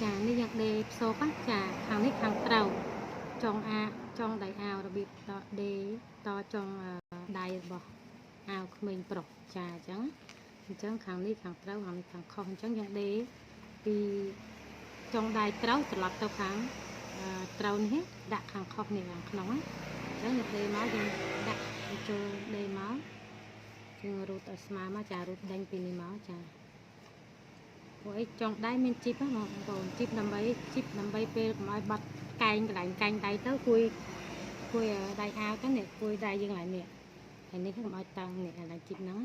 ចានេះយើងដេផ្សោបចាខាងនេះខាងត្រូវចុងចុងដៃអាវរបៀបដេតចុងដៃរបស់អាវក្មេងប្រុសចាអញ្ចឹងខាងនេះខាងត្រូវខាងនេះខាងខុសអញ្ចឹងយើងដេពីចុងដៃត្រូវត្រឡប់ទៅខាងត្រូវនេះដាក់ខាងខុសនេះខាងក្នុងអញ្ចឹងយើងដេមកយើងដាក់ចូលដេមកយើងរូតឲ្យស្មើមកចារូតដេញពីនេះមកចាព្រោះអីចុងដៃមានជីបបងប្អូនជីបដើម្បីពេលកុំឲ្យបាត់កែងកន្លែងកែងដៃទៅគួយដៃអាវទៅនេះគួយដៃយើងឡើងនេះហើយនេះកុំឲ្យតឹងនេះកន្លែងជីបហ្នឹង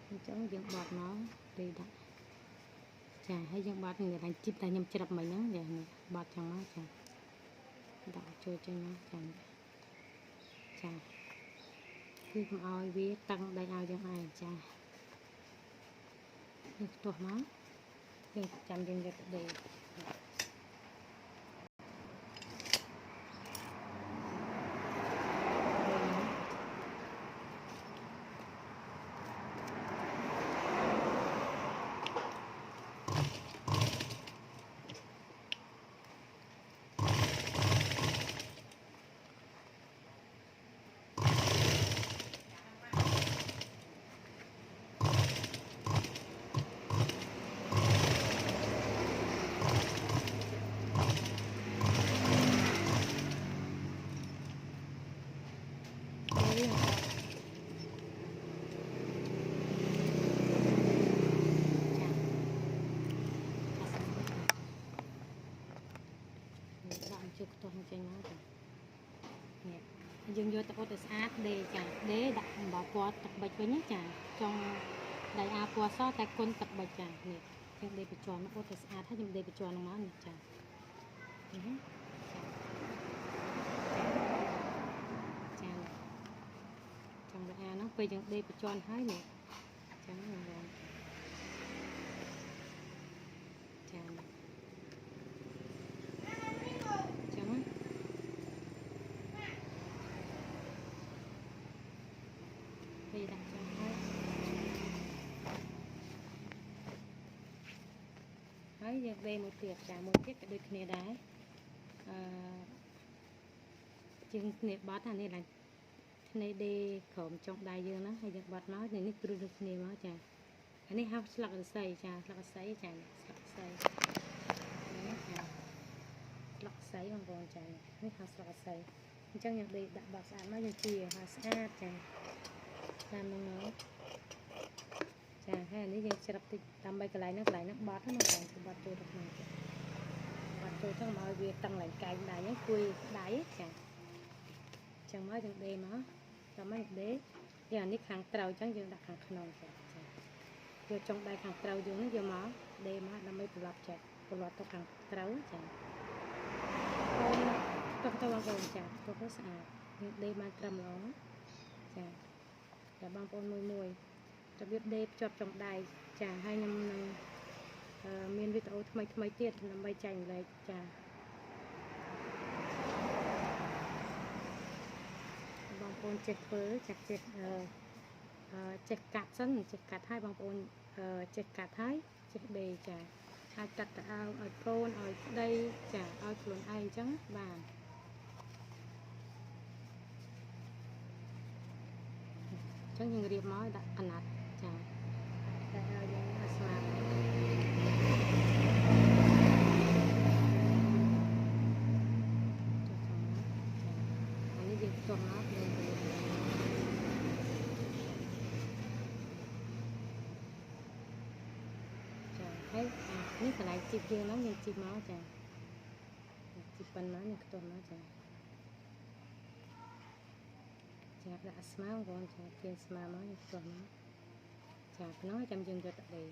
អញ្ចឹងយើងបត់មកដេដាក់ចាហើយយើងបត់នេះកន្លែងជីបតែខ្ញុំច្រឹបមិញហ្នឹងចានេះបត់ចឹងមកចាដាក់ចូលចឹងមកចាគឺកុំឲ្យវាតឹងដៃអាវយើងឯងចានេះផ្ទាស់មកយើងចាំយើងយកទៅដេជុកទៅចេញមកចានេះយើងយកទៅអ៊ុតឲ្យស្អាតដេចាដេដាក់អំបោះពណ៌ទឹកប៊ិចវិញចាចុងដៃអាវពណ៌សតែគុណទឹកប៊ិចចានេះយើងដេបញ្ជាន់មកអ៊ុតឲ្យស្អាតហើយខ្ញុំដេបញ្ជាន់មកនេះចានេះចាចុងដៃអាវហ្នឹងពេលយើងដេបញ្ជាន់ហើយនេះចឹងបងចាពេលដាក់ចុងហើយយើងដេមួយទៀតចាមួយទៀតក៏ដូចគ្នាដែរជាងគ្នាបត់អានេះឡើងគ្នាដេក្រោមចុងដៃយើងហ្នឹងហើយយើងបត់មកនេះគ្រូដូចគ្នាមកចាអានេះហៅស្លឹកឫស្សីចាស្លឹកឫស្សីចាស្លឹកឫស្សីនេះចាស្លឹកឫស្សីបងប្អូនចានេះហៅស្លឹកឫស្សីអញ្ចឹងយើងដេដាក់បត់ស្អាតមកយើងជាហៅស្អាតចាតាមនឹងចាហើយនេះយើងច្រឹបតិចដើម្បីកន្លែងហ្នឹងបត់ហ្នឹងបងប្អូនបត់ចូលទៅក្នុងបត់ចូលចឹងមកឲ្យវាតឹងឡើងកែងដៃហ្នឹងគួយដៃចាចឹងមកយើងដេមកតាមមកដេយ៉ាងនេះខាងត្រូវចឹងយើងដាក់ខាងក្នុងចាយកចុងដៃខាងត្រូវយើងនេះយកមកដេមកដើម្បីប្រឡប់ចាប្រឡប់ទៅខាងត្រូវចាទៅបងប្អូនចាទៅស្អាតយើងដេបានត្រឹមល្អចាតែបងប្អូនមួយរបៀបដេភ្ជាប់ចុងដៃចាហើយខ្ញុំនឹងមានវីដេអូថ្មីទៀតដើម្បីចែករំលែកចាបងប្អូនចេះធ្វើចាស់ចេះកាត់សិនចេះកាត់ឲ្យបងប្អូនចេះកាត់ឲ្យចេះដេចាអាចកាត់ទៅឲ្យកូនឲ្យប្តីចាឲ្យខ្លួនឯងអញ្ចឹងបានអញ្ចឹងយើងរៀបមកដាក់កណាត់ចាតែឲ្យយើងឲ្យស្មើអានេះយើងផ្ទុំមកហើយនេះកន្លែងជីបយើងហ្នឹងយើងជីបមកចាជីបប៉ុណ្ណាយើងខ្ទស់មកចាដាក់ស្មើបងចាទាញស្មើមកយើងខ្ទស់មកចាក្នុងចាំយើងយកទៅដេ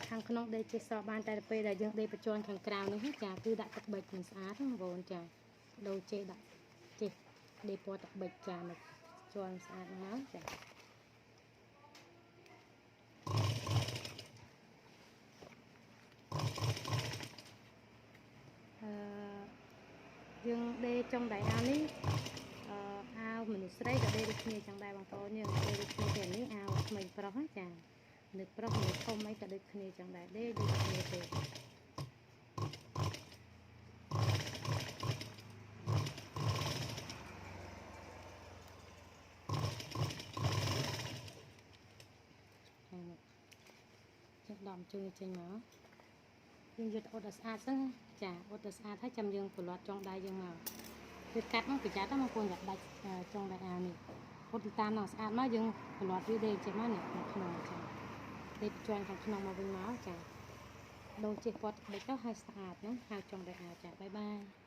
ខាងក្នុងដេចេះសបានតែពេលដែលយើងដេបញ្ជាន់ខាងក្រៅនេះចាគឺដាក់ទឹកប៊ិចនឹងស្អាតហ្នឹងបងចាដូរចេះដាក់ចេះដេពណ៌ទឹកប៊ិចចាមកជាន់ស្អាតមកចាយើងដេចុងដៃអាវនេះអាវ មនុស្សស្រីក៏ដេកដូចគ្នាចឹងដែរបងប្អូនយើងដេកដូចគ្នាតែនេះអាវក្មេងប្រុសណាចាមនុស្សប្រុសមនុស្សធំអីក៏ដូចគ្នាចឹងដែរដេកដូចគ្នាទេចាដំជួយចេញមកយើងយកអ៊ុតឲ្យស្អាតហ្នឹងចាអ៊ុតឲ្យស្អាតហើយចាំយើងប្រឡាត់ចុងដៃយើងមកវាកាត់មកប្រយ័ត្នមកគួរដាក់ដាច់ចុងដៃអាវនេះអ៊ុតតាមមកស្អាតមកយើងប្រឡាត់វាដេកចេញមកនេះខាងក្នុងចាដេកជាន់ខាងក្នុងមកវិញមកចាដូរជិះគាត់ដេកទៅឲ្យស្អាតណាហៅចុងដៃអាវចាបាយបាយ